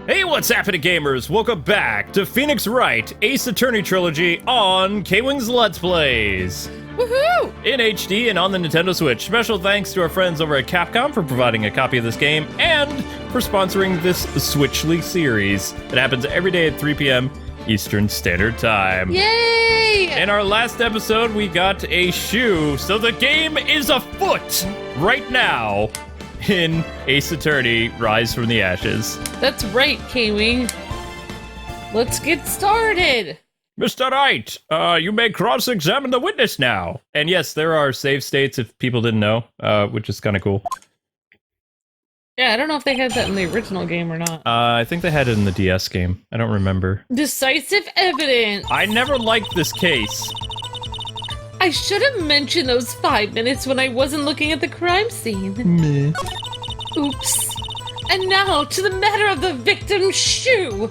Hey, what's happening, gamers? Welcome back to Phoenix Wright, Ace Attorney Trilogy on KwingsLetsPlays. Woohoo! In HD and on the Nintendo Switch. Special thanks to our friends over at Capcom for providing a copy of this game and for sponsoring this Switchly series. It happens every day at 3 p.m. Eastern Standard Time. Yay! In our last episode, we got a shoe, so the game is afoot right now in Ace Attorney Rise from the Ashes. That's right, Kwing. Let's get started. Mr. Wright, you may cross-examine the witness now. And yes, there are save states if people didn't know, which is kind of cool. Yeah, I don't know if they had that in the original game or not. I think they had it in the DS game. I don't remember. Decisive evidence. I never liked this case. I should have mentioned those 5 minutes when I wasn't looking at the crime scene. Meh. Oops. And now to the matter of the victim's shoe.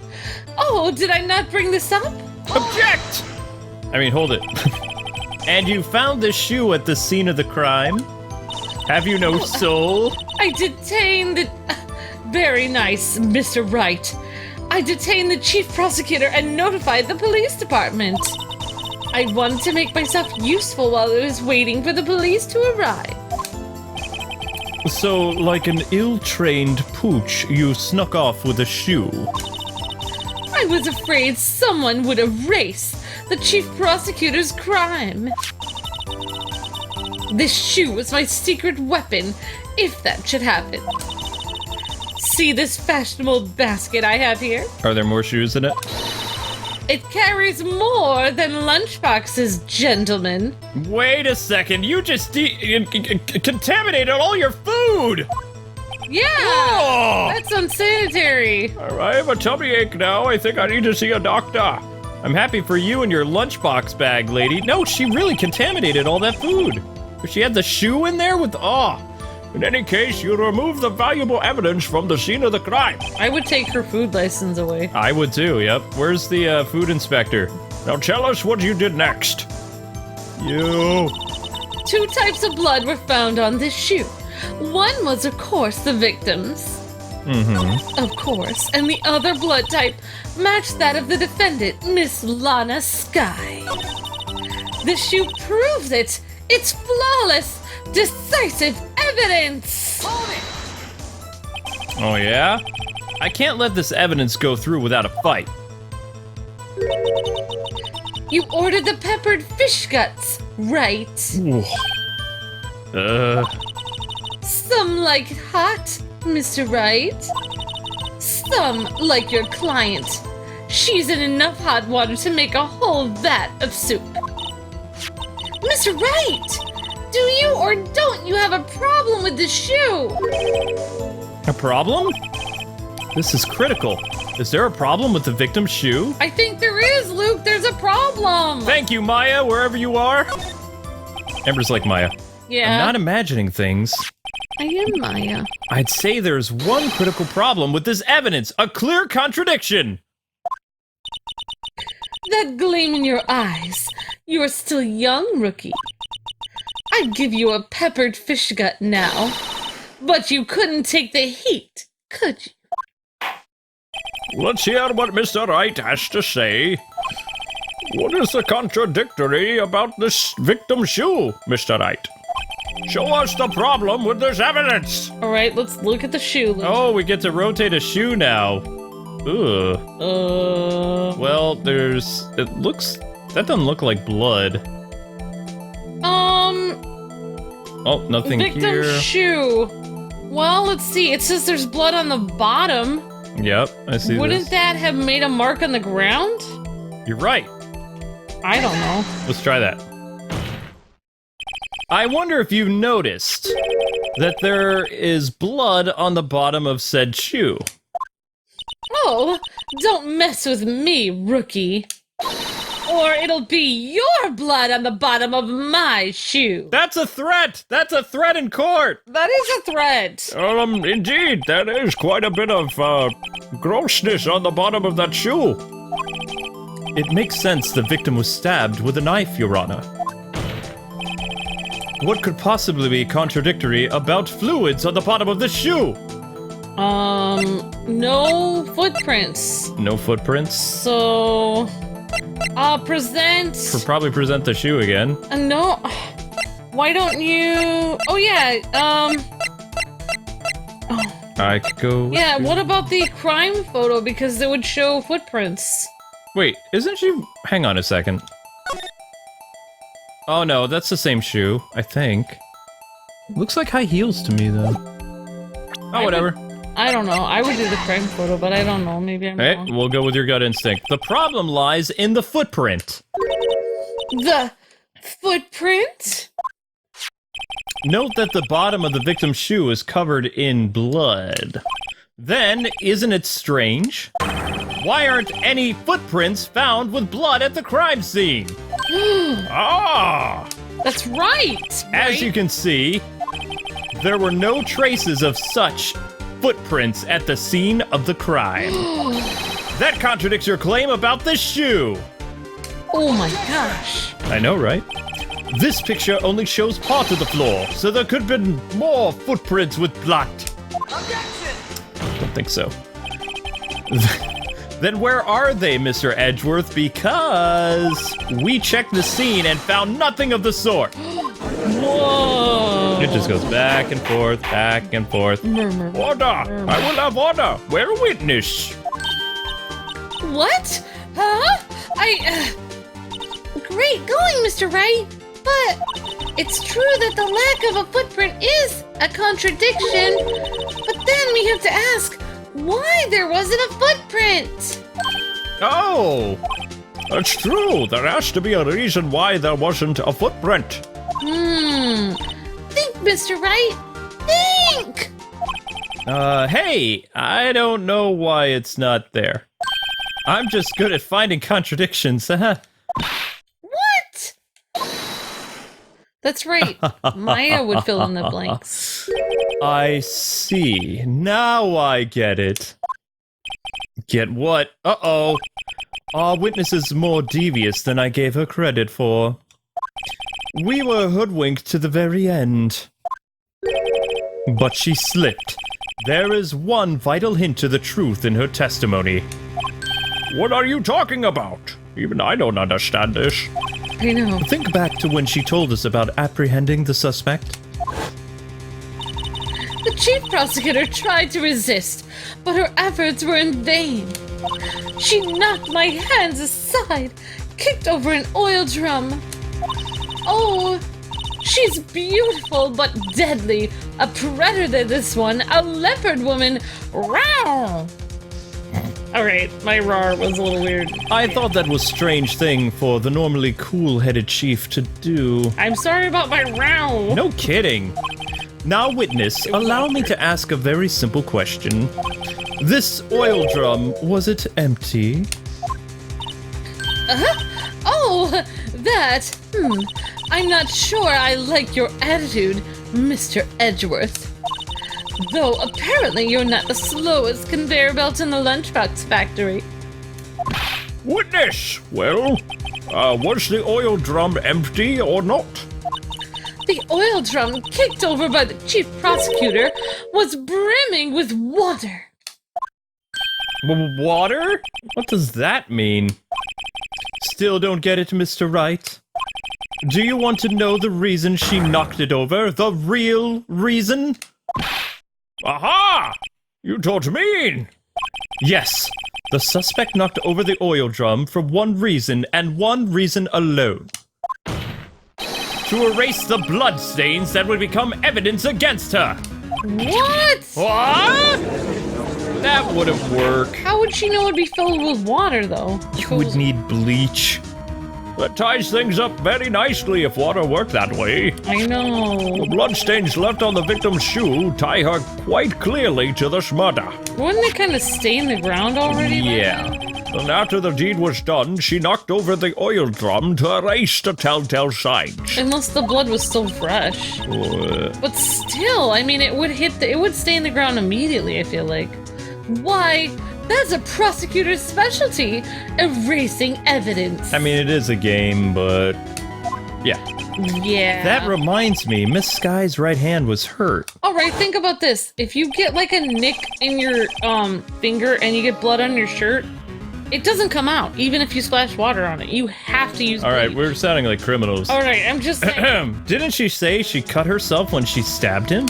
Oh, did I not bring this up? Object! I mean, hold it. And you found this shoe at the scene of the crime? Have you no soul? I detained the... Very nice, Mr. Wright. I detained the chief prosecutor and notified the police department. I wanted to make myself useful while I was waiting for the police to arrive. So, like an ill-trained pooch, you snuck off with a shoe. I was afraid someone would erase the chief prosecutor's crime. This shoe was my secret weapon, if that should happen. See this fashionable basket I have here? Are there more shoes in it? It carries more than lunchboxes, gentlemen. Wait a second, you just contaminated all your food! Yeah! Oh! That's unsanitary. I have a tummy ache now. I think I need to see a doctor. I'm happy for you and your lunchbox bag, lady. No, she really contaminated all that food. She had the shoe in there with... In any case, you remove the valuable evidence from the scene of the crime. I would take her food license away. I would too, yep. Where's the food inspector? Now tell us what you did next. You... 2 types of blood were found on this shoe. One was, of course, the victim's. Mm-hmm. Of course. And the other blood type matched that of the defendant, Miss Lana Skye. The shoe proves it. It's flawless, decisive evidence! Oh yeah? I can't let this evidence go through without a fight. You ordered the peppered fish guts, right? Some like it hot, Mr. Wright. Some like your client. She's in enough hot water to make a whole vat of soup. Mr. Wright! Do you or don't you have a problem with the shoe? A problem? This is critical. Is there a problem with the victim's shoe? I think there is, Luke. There's a problem. Thank you, Maya, wherever you are. Ember's like Maya. Yeah. I'm not imagining things. I am Maya. I'd say there's one critical problem with this evidence. A clear contradiction. That gleam in your eyes. You are still young, rookie. I'd give you a peppered fish gut now. But you couldn't take the heat, could you? Let's hear what Mr. Wright has to say. What is the contradictory about this victim's shoe, Mr. Wright? Show us the problem with this evidence. All right, let's look at the shoe, Luke. Oh, we get to rotate a shoe now. Ugh. Well, there's... It looks... That doesn't look like blood. Oh, nothing victim here. shoe. Well, let's see. It says there's blood on the bottom. Yep, I see Wouldn't this. that have made a mark on the ground? You're right. I don't know. Let's try that. I wonder if you've noticed that there is blood on the bottom of said shoe. Oh, don't mess with me, rookie. Or it'll be your blood on the bottom of my shoe. That's a threat! That's a threat in court! That is a threat. Indeed, that is quite a bit of, grossness on the bottom of that shoe. It makes sense the victim was stabbed with a knife, Your Honor. What could possibly be contradictory about fluids on the bottom of the shoe? No footprints. No footprints? So, present. Probably present the shoe again. No. Why don't you? Oh yeah. I could go. Yeah. What about the crime photo? Because it would show footprints. Wait, isn't she? Hang on a second. Oh no, that's the same shoe, I think. Looks like high heels to me though. Oh, whatever. I don't know. I would do the crime photo, but I don't know. Maybe I'm Hey, wrong. we'll go with your gut instinct. The problem lies in the footprint. The footprint? Note that the bottom of the victim's shoe is covered in blood. Then, isn't it strange? Why aren't any footprints found with blood at the crime scene? Ah! That's right. As you can see, there were no traces of such footprints at the scene of the crime. That contradicts your claim about this shoe. Oh my gosh. I know, right? This picture only shows part of the floor, so there could have been more footprints with blood. Objection! Don't think so. Then where are they, Mr. Edgeworth? Because we checked the scene and found nothing of the sort. Whoa. It just goes back and forth, back and forth. Murmur. Order! I will have order! We're a witness! What? Huh? Great going, Mr. Wright. But it's true that the lack of a footprint is a contradiction. But then we have to ask why there wasn't a footprint. Oh! That's true! There has to be a reason why there wasn't a footprint. Think, Mr. Wright. Think! Hey! I don't know why it's not there. I'm just good at finding contradictions, huh? What? That's right. Maya would fill in the blanks. I see. Now I get it. Get what? Uh-oh. Our witness is more devious than I gave her credit for. We were hoodwinked to the very end. But she slipped. There is one vital hint to the truth in her testimony. What are you talking about? Even I don't understand this. I know. Think back to when she told us about apprehending the suspect. The chief prosecutor tried to resist, but her efforts were in vain. She knocked my hands aside, kicked over an oil drum. Oh, she's beautiful but deadly. A predator, this one. A leopard woman. Row! Alright, my roar was a little weird. I thought that was a strange thing for the normally cool-headed chief to do. I'm sorry about my row. No kidding. Now, witness, allow me to ask a very simple question. This oil drum, was it empty? Oh, that. I'm not sure I like your attitude, Mr. Edgeworth. Though apparently you're not the slowest conveyor belt in the lunchbox factory. Witness! Well, was the oil drum empty or not? The oil drum, kicked over by the chief prosecutor, was brimming with water. Water? What does that mean? Still don't get it, Mr. Wright. Do you want to know the reason she knocked it over? The real reason? Aha! You don't mean! Yes, the suspect knocked over the oil drum for one reason and one reason alone. To erase the bloodstains that would become evidence against her. What? What? That wouldn't work. How would she know it'd be filled with water, though? You would need bleach. That ties things up very nicely if water worked that way. I know. The bloodstains left on the victim's shoe tie her quite clearly to this murder. Wouldn't it kind of stain the ground already? Yeah. And after the deed was done, she knocked over the oil drum to erase the telltale signs. Unless the blood was still fresh. But still, I mean, it would stain the ground immediately, I feel like. Why? That's a prosecutor's specialty, erasing evidence. I mean, it is a game, but Yeah. Yeah. That reminds me, Miss Sky's right hand was hurt. All right, think about this. If you get like a nick in your finger and you get blood on your shirt, it doesn't come out, even if you splash water on it. You have to use bleach. All right, we're sounding like criminals. All right, I'm just saying. Didn't she say she cut herself when she stabbed him?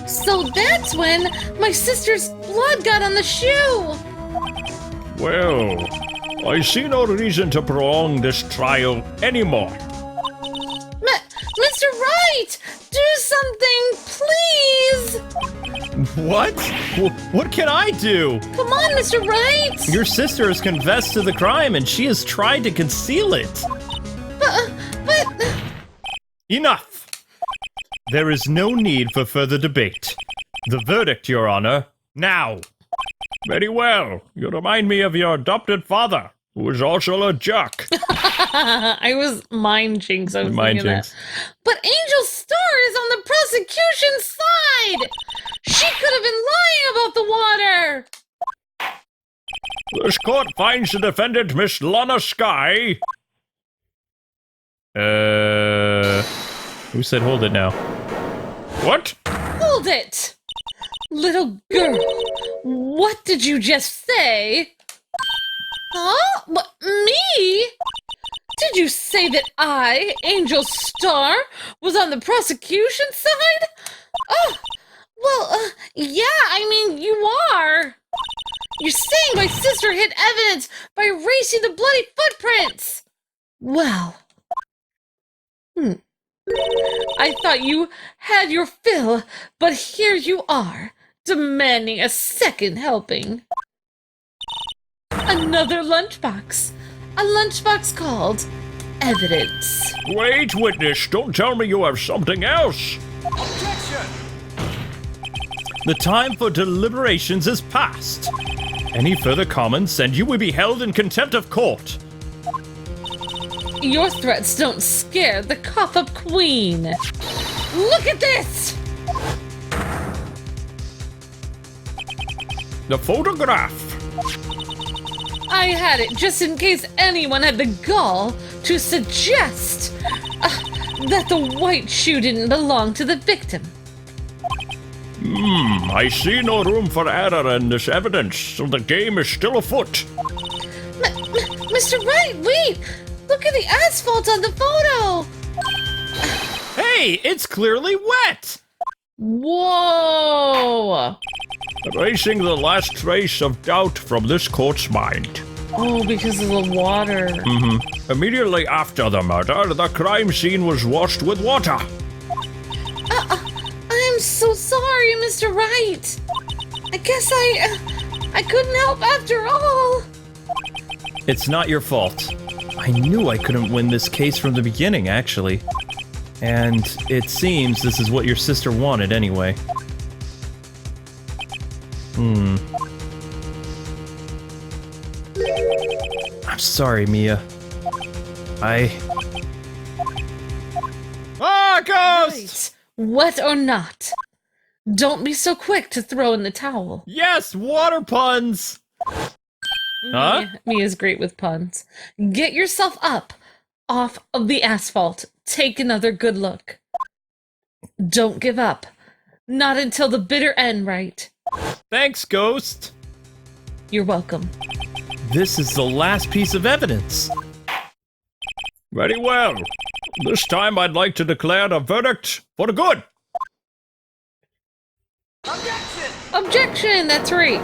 So that's when my sister's blood got on the shoe. Well, I see no reason to prolong this trial anymore. Mr. Wright, do something, please. What? What can I do? Come on, Mr. Wright. Your sister has confessed to the crime and she has tried to conceal it. But... Enough! There is no need for further debate. The verdict, Your Honor, now. Very well. You remind me of your adopted father, who was also a jerk. I was mind jinx. I was Mind thinking jinx. that. But Angel Starr is on the prosecution side. She could have been lying about the water. This court finds the defendant, Miss Lana Sky. Who said hold it now? What? Hold it. Little girl, what did you just say? Huh? What, me? Did you say that I, Angel Starr, was on the prosecution side? Oh, well, yeah, I mean, you are. You're saying my sister hid evidence by erasing the bloody footprints. Well, I thought you had your fill, but here you are, demanding a second helping. Another lunchbox. A lunchbox called evidence. Wait, witness, don't tell me you have something else. Objection! The time for deliberations is past. Any further comments and you will be held in contempt of court. Your threats don't scare the cough-up queen. Look at this! The photograph. I had it just in case anyone had the gall to suggest that the white shoe didn't belong to the victim. I see no room for error in this evidence, so the game is still afoot. Mr. Wright, wait! Look at the asphalt on the photo! Hey, it's clearly wet! Whoa! Erasing the last trace of doubt from this court's mind. Oh, because of the water. Immediately after the murder, the crime scene was washed with water. I'm so sorry, Mr. Wright. I guess I couldn't help after all. It's not your fault. I knew I couldn't win this case from the beginning, actually. And it seems this is what your sister wanted anyway. I'm sorry, Mia. Ah, ghost! Right. Wet or not, don't be so quick to throw in the towel. Yes, water puns! Huh? Mia's great with puns. Get yourself up off of the asphalt. Take another good look. Don't give up. Not until the bitter end, right? Thanks, Ghost. You're welcome. This is the last piece of evidence. Very well. This time I'd like to declare the verdict for the good. Objection! Objection, that's right.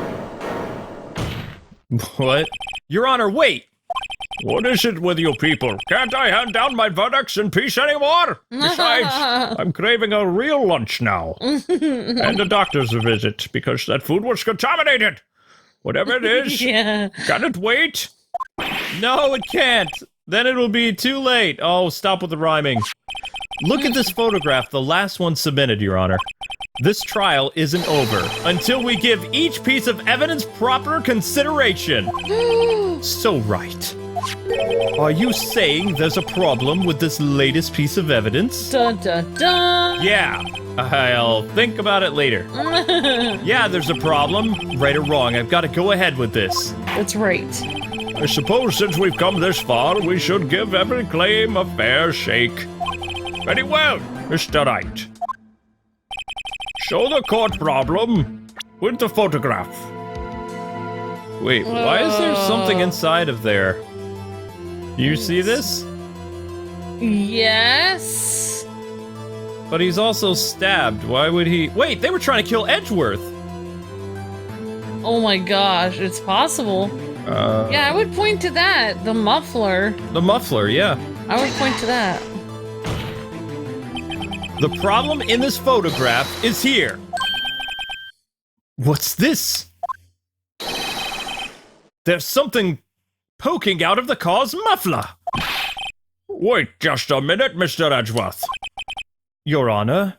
What? Your Honor, wait! What is it with you people? Can't I hand down my verdicts in peace anymore? Besides, I'm craving a real lunch now. And a doctor's visit, because that food was contaminated. Whatever it is, Yeah. can it wait? No, it can't. Then it'll be too late. Oh, stop with the rhyming. Look at this photograph, the last one submitted, Your Honor. This trial isn't over until we give each piece of evidence proper consideration. So right. Are you saying there's a problem with this latest piece of evidence? Dun dun dun! Yeah, I'll think about it later. Yeah, there's a problem. Right or wrong, I've got to go ahead with this. That's right. I suppose since we've come this far, we should give every claim a fair shake. Very well, Mr. Wright. Show the court problem with the photograph. Wait, why is there something inside of there? You see this? Yes. But he's also stabbed. Why would he? Wait, they were trying to kill Edgeworth. Oh my gosh, it's possible. Yeah, I would point to that. The muffler. The muffler, yeah. I would point to that. The problem in this photograph is here. What's this? There's something poking out of the car's muffler. Wait just a minute, Mr. Edgeworth. Your Honor?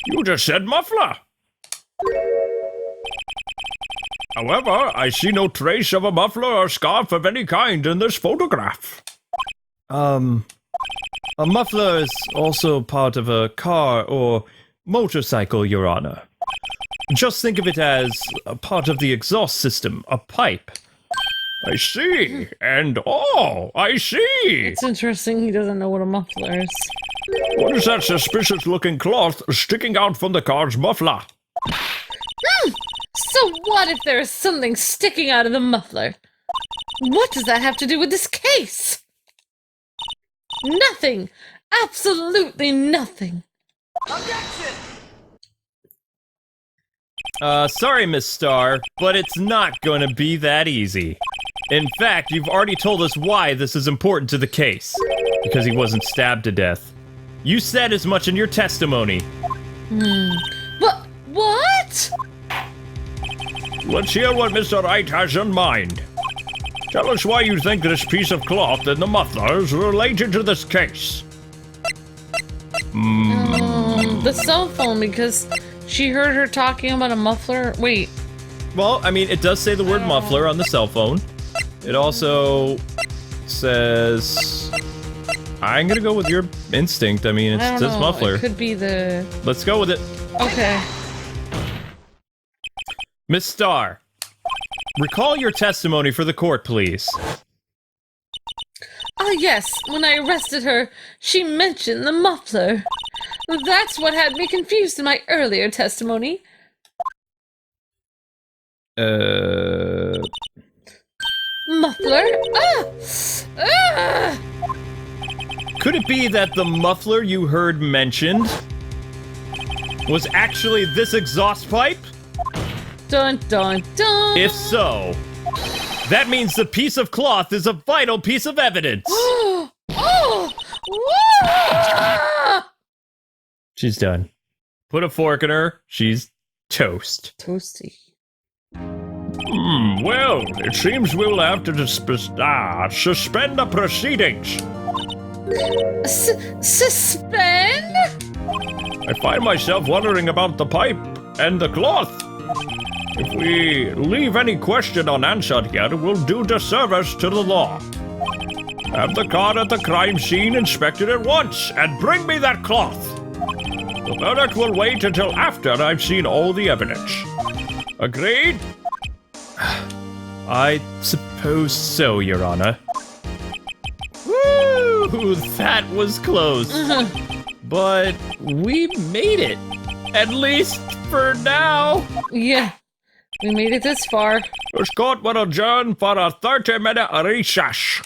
You just said muffler. However, I see no trace of a muffler or scarf of any kind in this photograph. A muffler is also part of a car or motorcycle, Your Honor. Just think of it as a part of the exhaust system, a pipe. I see, and oh, I see! It's interesting he doesn't know what a muffler is. What is that suspicious-looking cloth sticking out from the car's muffler? So what if there's something sticking out of the muffler? What does that have to do with this case? Nothing! Absolutely nothing! Objection! Sorry, Miss Starr, but it's not gonna be that easy. In fact, you've already told us why this is important to the case. Because he wasn't stabbed to death. You said as much in your testimony. What? Let's hear what Mr. Wright has in mind. Tell us why you think this piece of cloth in the muffler is related to this case. The cell phone, because she heard her talking about a muffler. Wait. Well, I mean, it does say the word muffler on the cell phone. It also says... I'm gonna go with your instinct. I mean, it says muffler. It could be the... Let's go with it. Okay. Miss Starr, recall your testimony for the court, please. Ah, yes. When I arrested her, she mentioned the muffler. That's what had me confused in my earlier testimony. Muffler? Could it be that the muffler you heard mentioned was actually this exhaust pipe? Dun dun dun! If so, that means the piece of cloth is a vital piece of evidence. She's done. Put a fork in her. She's toast. Toasty. Well, it seems we'll have to suspend the proceedings. Suspend? I find myself wondering about the pipe and the cloth. If we leave any question unanswered here, we'll do disservice to the law. Have the car at the crime scene inspected at once, and bring me that cloth. The verdict will wait until after I've seen all the evidence. Agreed? I suppose so, Your Honor. Woo! That was close. But we made it. At least for now. Yeah. We made it this far. This court will adjourn for a 30-minute recess.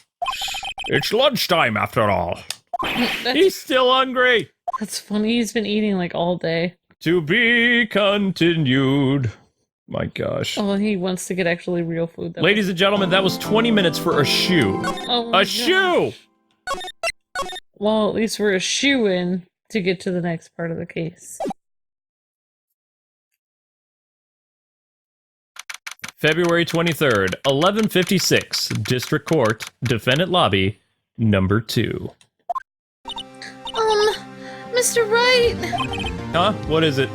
It's lunchtime, after all. He's still hungry. That's funny. He's been eating like all day. To be continued. My gosh. Oh, he wants to get actually real food. Ladies and gentlemen, that was 20 minutes for a shoe. Oh my a shoe! Well, at least we're a shoe in to get to the next part of the case. February 23rd, 11:56, District Court, Defendant Lobby, number 2. Mr. Wright! Huh? What is it?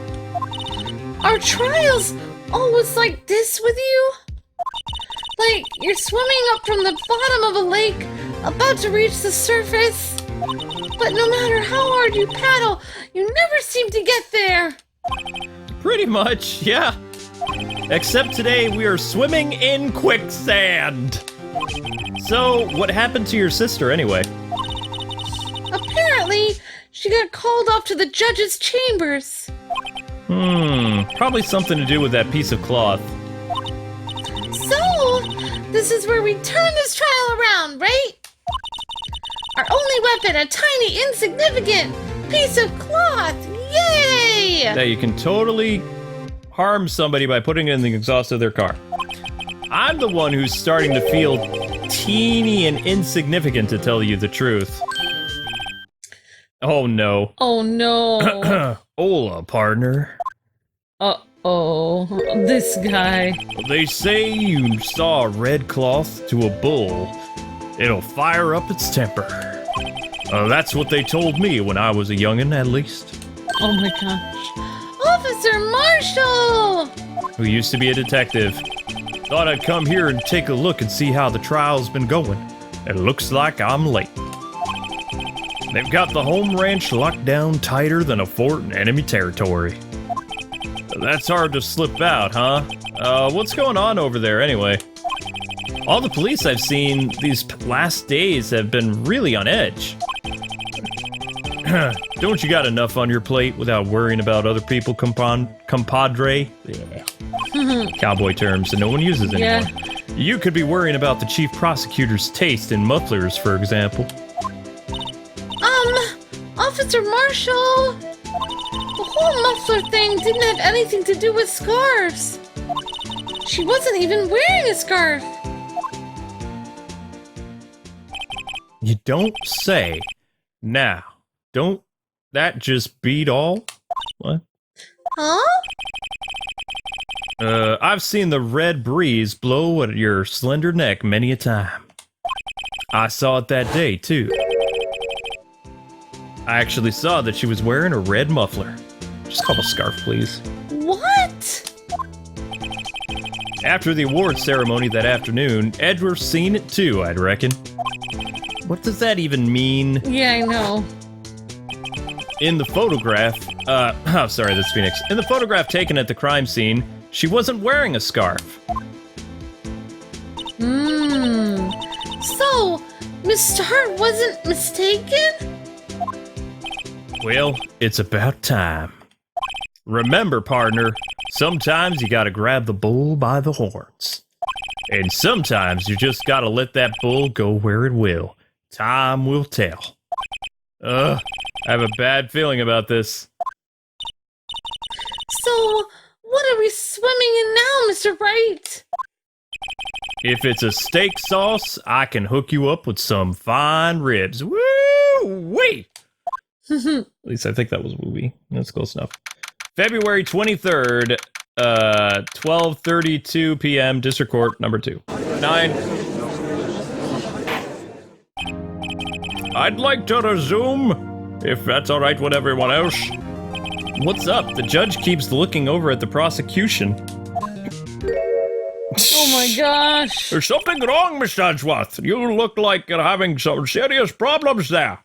Are trials always like this with you? Like you're swimming up from the bottom of a lake, about to reach the surface. But no matter how hard you paddle, you never seem to get there. Pretty much, yeah. Except today we are swimming in quicksand. So, what happened to your sister anyway? Apparently, she got called off to the judge's chambers. Probably something to do with that piece of cloth. So, this is where we turn this trial around, right? Our only weapon, a tiny, insignificant piece of cloth. Yay! That you can totally harm somebody by putting it in the exhaust of their car. I'm the one who's starting to feel teeny and insignificant, to tell you the truth. Oh no. Oh no. Hola, partner. Uh-oh, this guy. They say you saw a red cloth to a bull. It'll fire up its temper. That's what they told me when I was a youngin', at least. Oh my gosh. Officer Marshall! Who used to be a detective. Thought I'd come here and take a look and see how the trial's been going. It looks like I'm late. They've got the home ranch locked down tighter than a fort in enemy territory. That's hard to slip out, huh? What's going on over there anyway? All the police I've seen these last days have been really on edge. Don't you got enough on your plate without worrying about other people, compadre? Yeah. Cowboy terms that no one uses anymore. Yeah. You could be worrying about the chief prosecutor's taste in mufflers, for example. Officer Marshall! The whole muffler thing didn't have anything to do with scarves. She wasn't even wearing a scarf. You don't say. Now, don't that just beat all? What? Huh? I've seen the red breeze blow at your slender neck many a time. I saw it that day, too. I actually saw that she was wearing a red muffler. Just call it a scarf, please. What? After the award ceremony that afternoon, Edward's seen it too, I'd reckon. What does that even mean? Yeah, I know. In the photograph, sorry, that's Phoenix. In the photograph taken at the crime scene, she wasn't wearing a scarf. So, Miss Starr wasn't mistaken? Well, it's about time. Remember, partner, sometimes you gotta grab the bull by the horns. And sometimes you just gotta let that bull go where it will. Time will tell. I have a bad feeling about this. So, what are we swimming in now, Mr. Wright? If it's a steak sauce, I can hook you up with some fine ribs. Woo-wee! At least I think that was a movie. That's close enough. February 23rd, 12:32 p.m., District Court, number 2. 9. I'd like to resume, if that's all right with everyone else. What's up? The judge keeps looking over at the prosecution. Oh my gosh. There's something wrong, Miss Edgeworth. You look like you're having some serious problems there.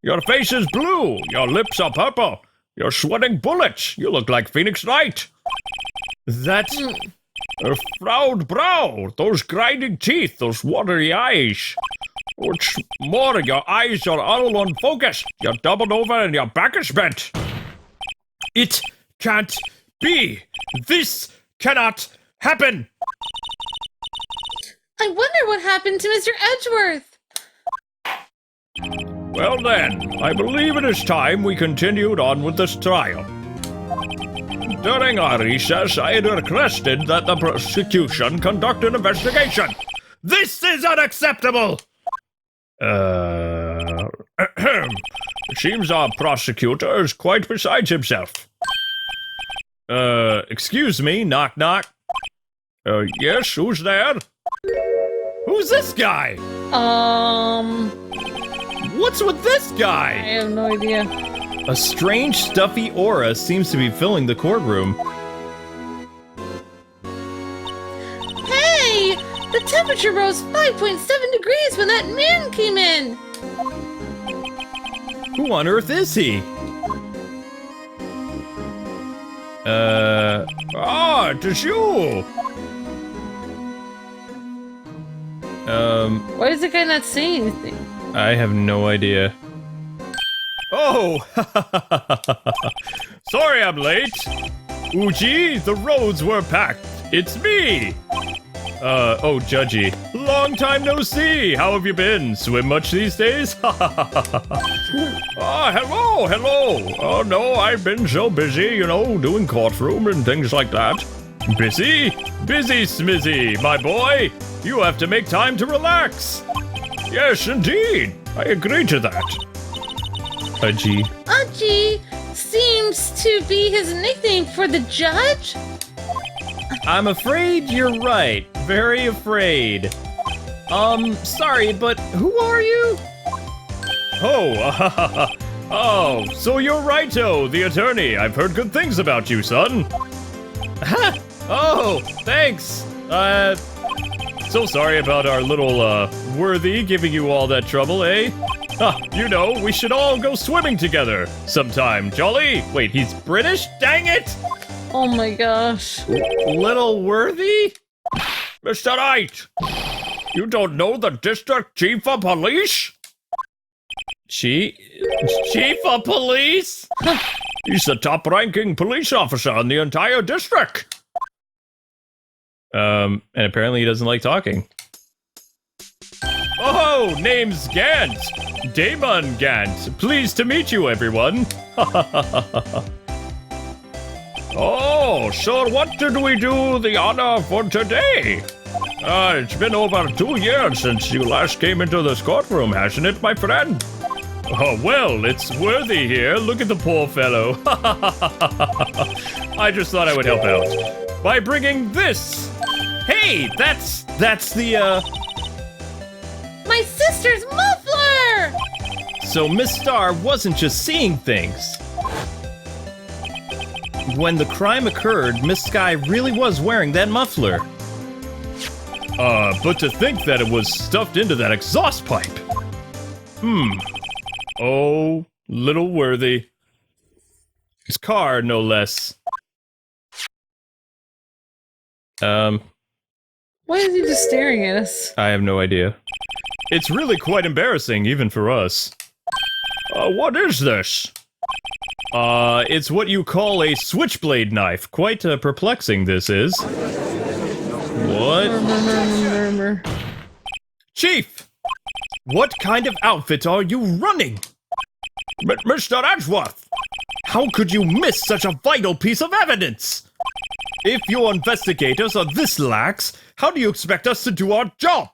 Your face is blue. Your lips are purple. You're sweating bullets. You look like Phoenix Wright. That frowned brow, those grinding teeth, those watery eyes. What's more, your eyes are all unfocused. You're doubled over and your back is bent. It can't be. This cannot happen. I wonder what happened to Mr. Edgeworth. Well then, I believe it is time we continued on with this trial. During our recess, I had requested that the prosecution conduct an investigation. This is unacceptable! It seems our prosecutor is quite beside himself. Excuse me, knock knock. Yes, who's there? Who's this guy? What's with this guy? I have no idea. A strange, stuffy aura seems to be filling the courtroom. Hey! The temperature rose 5.7 degrees when that man came in. Who on earth is he? It is you! Why is the guy not saying anything? I have no idea. Oh! Sorry I'm late! Uji, the roads were packed. It's me! Oh, Judgy. Long time no see! How have you been? Swim much these days? Hello! Oh, no, I've been so busy, you know, doing courtroom and things like that. Busy? Busy, Smizzy, my boy! You have to make time to relax! Yes, indeed! I agree to that. Udgy. Udgy seems to be his nickname for the judge? I'm afraid you're right. Very afraid. Sorry, but who are you? Oh, so you're Righto, the attorney. I've heard good things about you, son. Oh, thanks. So sorry about our little, worthy giving you all that trouble, eh? You know, we should all go swimming together sometime, jolly. Wait, he's British? Dang it! Oh my gosh. Little worthy? Mr. Wright, you don't know the district chief of police? Chief of police? He's the top-ranking police officer in the entire district. And apparently he doesn't like talking. Oh, name's Gant. Damon Gant. Pleased to meet you, everyone. Oh, so what did we do the honor for today? It's been over 2 years since you last came into this courtroom, hasn't it, my friend? Oh, well, it's Worthy here. Look at the poor fellow. I just thought I would help out by bringing this. Hey, that's the, My sister's muffler! So Miss Starr wasn't just seeing things. When the crime occurred, Miss Sky really was wearing that muffler. But to think that it was stuffed into that exhaust pipe. Oh, little Worthy. His car, no less. Why is he just staring at us? I have no idea. It's really quite embarrassing, even for us. What is this? It's what you call a switchblade knife. Quite perplexing, this is. What? Chief! What kind of outfit are you running? Mr. Edgeworth! How could you miss such a vital piece of evidence? If your investigators are this lax, how do you expect us to do our job?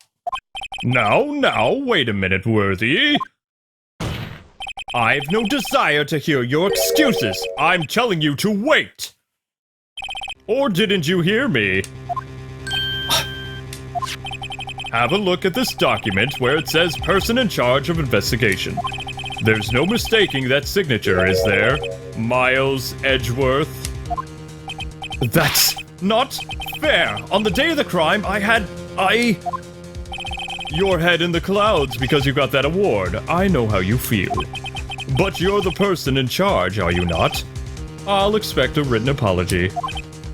Now, wait a minute, Worthy. I've no desire to hear your excuses. I'm telling you to wait. Or didn't you hear me? Have a look at this document where it says person in charge of investigation. There's no mistaking that signature, is there? Miles Edgeworth. That's not fair. On the day of the crime, Your head in the clouds because you got that award. I know how you feel. But you're the person in charge, are you not? I'll expect a written apology.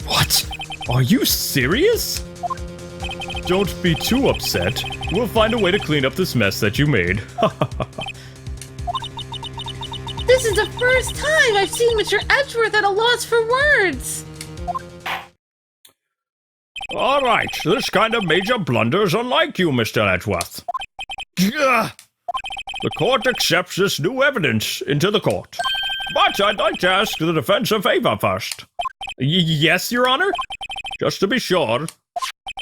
What? Are you serious? Don't be too upset. We'll find a way to clean up this mess that you made. This is the first time I've seen Mr. Edgeworth at a loss for words. All right, this kind of major blunder is unlike you, Mr. Edgeworth. Gah! The court accepts this new evidence into the court. But I'd like to ask the defense a favor first. Yes, Your Honor? Just to be sure.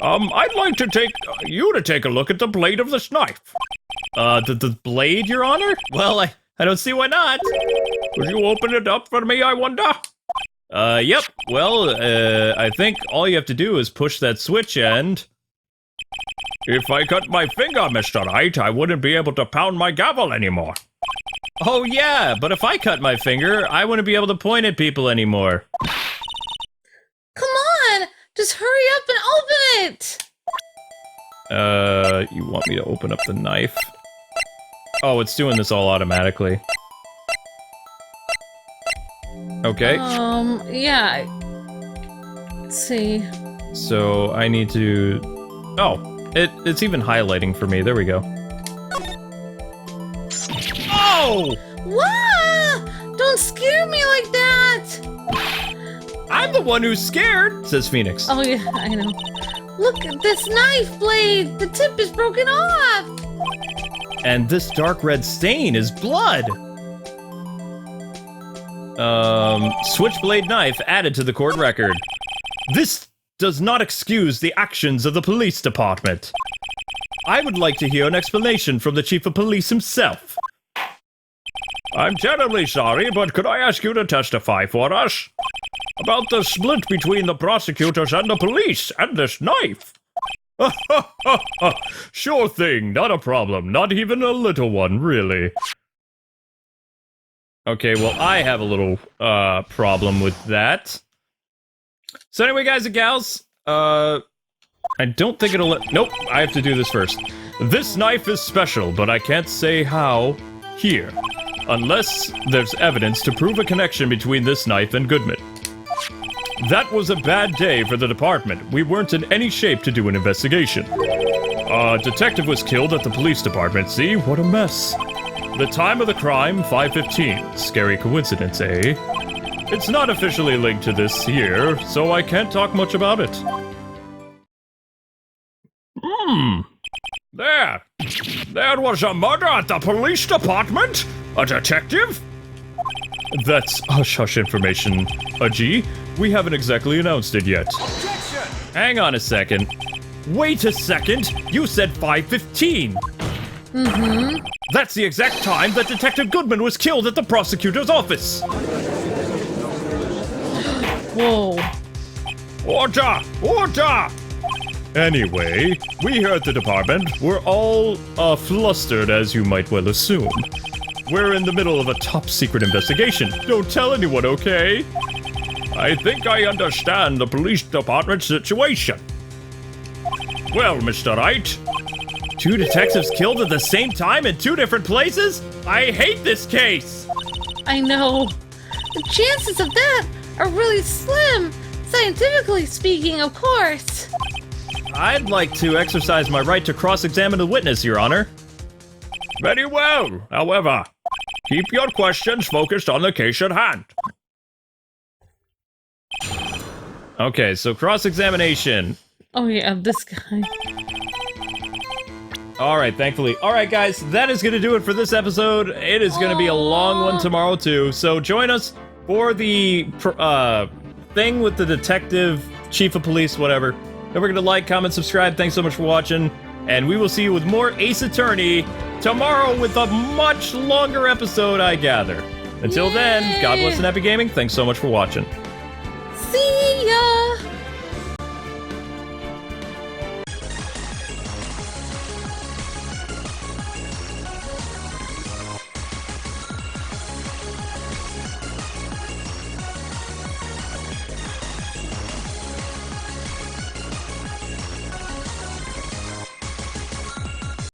I'd like to take a look at the blade of this knife. The blade, Your Honor? Well, I don't see why not. Would you open it up for me, I wonder? Yep. Well, I think all you have to do is push that switch and... If I cut my finger, Mr. Wright, I wouldn't be able to pound my gavel anymore. Oh yeah, but if I cut my finger, I wouldn't be able to point at people anymore. Come on! Just hurry up and open it! You want me to open up the knife? Oh, it's doing this all automatically. Okay. Yeah. Let's see. So I need to... Oh, it's even highlighting for me. There we go. Oh! Wah! Don't scare me like that! I'm the one who's scared, says Phoenix. Oh yeah, I know. Look at this knife blade! The tip is broken off! And this dark red stain is blood! Switchblade knife added to the court record. This does not excuse the actions of the police department. I would like to hear an explanation from the chief of police himself. I'm terribly sorry, but could I ask you to testify for us? About the split between the prosecutors and the police, and this knife. Sure thing, not a problem, not even a little one, really. Okay, well, I have a little, problem with that. So anyway, guys and gals, I don't think it'll nope, I have to do this first. This knife is special, but I can't say how here, unless there's evidence to prove a connection between this knife and Goodman. That was a bad day for the department. We weren't in any shape to do an investigation. A detective was killed at the police department. See, what a mess. The time of the crime, 5:15. Scary coincidence, eh? It's not officially linked to this here, so I can't talk much about it. There was a murder at the police department? A detective? That's hush-hush information, G. We haven't exactly announced it yet. Objection! Hang on a second. Wait a second! You said 5:15! Mm-hmm. That's the exact time that Detective Goodman was killed at the prosecutor's office! Whoa. Order! Order! Anyway, we here at the department, we're all, flustered, as you might well assume. We're in the middle of a top-secret investigation. Don't tell anyone, okay? I think I understand the police department situation. Well, Mr. Wright. 2 detectives killed at the same time in 2 different places? I hate this case! I know. The chances of that are really slim, scientifically speaking, of course. I'd like to exercise my right to cross-examine the witness, Your Honor. Very well. However, keep your questions focused on the case at hand. Okay, so cross-examination. Oh yeah, this guy. Alright, thankfully. Alright, guys, that is going to do it for this episode. It is going to be a long one tomorrow, too. So join us for the thing with the detective, chief of police, whatever. Don't forget to like, comment, subscribe. Thanks so much for watching. And we will see you with more Ace Attorney tomorrow with a much longer episode, I gather. Until then, God bless and happy gaming. Thanks so much for watching.